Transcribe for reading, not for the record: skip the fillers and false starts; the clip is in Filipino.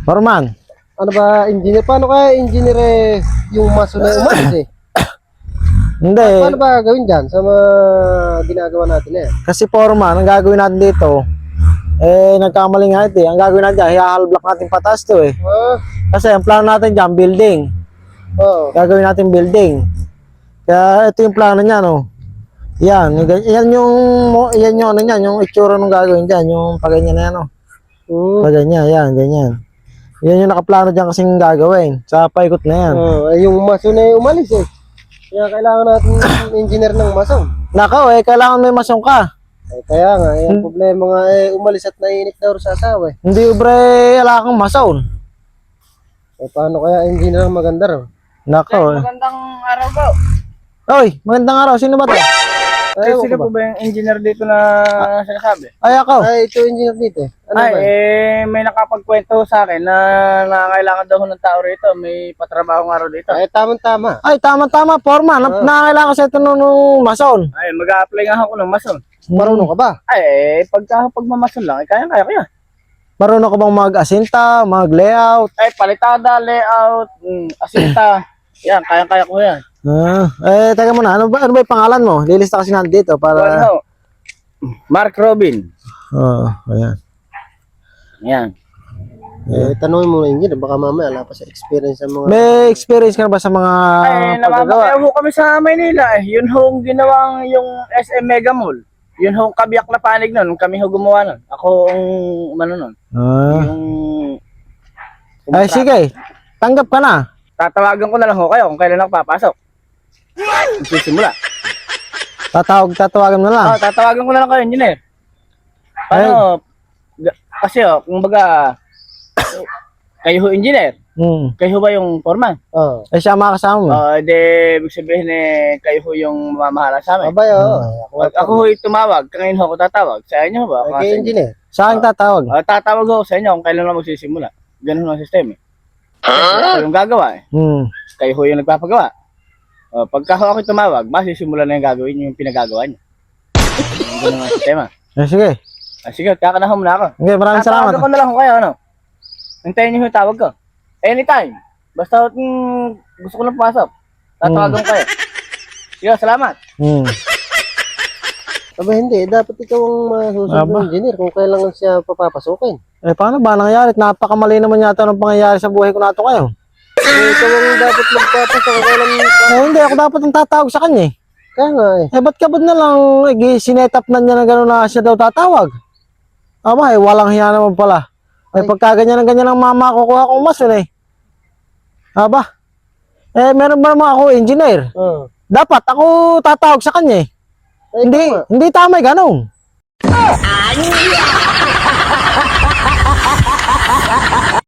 Foreman. Ano ba, engineer? Paano kaya engineer yung maso na umalis Hindi. Paano ba gawin dyan sa mga ginagawa natin Kasi foreman, ang gagawin natin dito, nagkamali nga ito eh. Ang gagawin natin dyan, i-half-block natin patas to eh. Kasi ang plano natin dyan, building. Oo. Gagawin natin building. Kaya ito yung plano niya, no. Yan yung ano niyan, yung itsura ng gagawin diyan, yung paganyan na yan, no. Paganyan, yan, ganyan. Yan yung nakaplano diyan kasing gagawin. Sa paikot na yan. Yung maso na umalis Kaya kailangan natin engineer ng maso. Nakaw kailangan may masong ka. Kaya nga, yung problema nga umalis at naiinip daw sa asawa Hindi ubre, wala kang mason. Paano kaya engineer ang maganda raw? Nakaw Magandang araw po. Oy, magandang araw. Sino ba to? Sino po ba yung engineer dito na sinasabi? Ay, ako. Ay, ito engineer dito Ano ba? May nakapagkwento sa akin na nangangailangan daw ng tao rito. May patrabaho nga raw dito. Ay, tama-tama. Ay, tama-tama, foreman. Nakakailangan sa ito nung mason. Ay, mag-a-apply nga ako ng mason. Marunong ka ba? Ay, pagmamason lang, kaya-kaya ko yan. Marunong ka bang mag-asinta, mag-layout? Ay, palitada, layout, asinta. Yan, kaya-kaya ko yan. Teka muna, ano ba yung pangalan mo? Lilista kasi nandito para... Ano? Mark Robin. Ayan. Yan. Tanongin mo na engineer, baka mamaya wala pa sa experience sa mga... May experience ka na ba sa mga Ay, paggagawa? namamakayaw ho kami sa Maynila. Yun hong ginawang yung SM Mega Mall. Yun hong kabiyak na panig nun. Kami ho gumawa nun. Ako ang umano nun. Yung... Ay, sige. Tanggap ka na. Tatawagan ko na lang ho kayo kung kailan ako papasok. Magsisimula. Tatawagan mo na lang. Tatawagan ko na lang kayo, engineer. Paano? Kasi kumbaga, kayo ho engineer. Kayo ho ba yung foreman? Siya makasama mo. Ibig sabihin kayo ho yung mamamahala sa amin. Abay, Ako ho tumawag, ngayon ho ako tatawag. Sa inyo ba? Kay engineer. Sa akin tatawag. Tatawag ho sa inyo kung kailan na magsisimula. Ganun ang sistema. Kayo yung gagawa Kayo ho yung nagpapagawa. Pagka ho ako tumawag, masisimula na yung gagawin yung pinagagawa niyo. Ganun ang sistema. Sige. Sige, kakanahon muna ako. Okay, maraming salamat. Tatawagan ko na lang kung kayo, ano? Hintayin niyo yung tawag ko. Anytime. Basta gusto ko lang pumasok. Tatawagan ko kayo. Sige, salamat. Aba hindi, dapat ikaw ang masusunod ng engineer kung kailangan siya papapasukin. Paano ba nangyari? Napakamali naman yata ng pangyayari sa buhay ko na ito ngayon. Ikaw ang dapat magpapasok kung kailan... Hindi, ako dapat ang tatawag sa kanya Kaya nga ba't ka ba na lang sinetap na niya na gano'n na siya daw tatawag? Aba walang hiya naman pala. Pagka ganyan ang mama kukuha kong mason Aba, meron ba naman ako engineer? Dapat ako tatawag sa kanya Hindi tama ganun.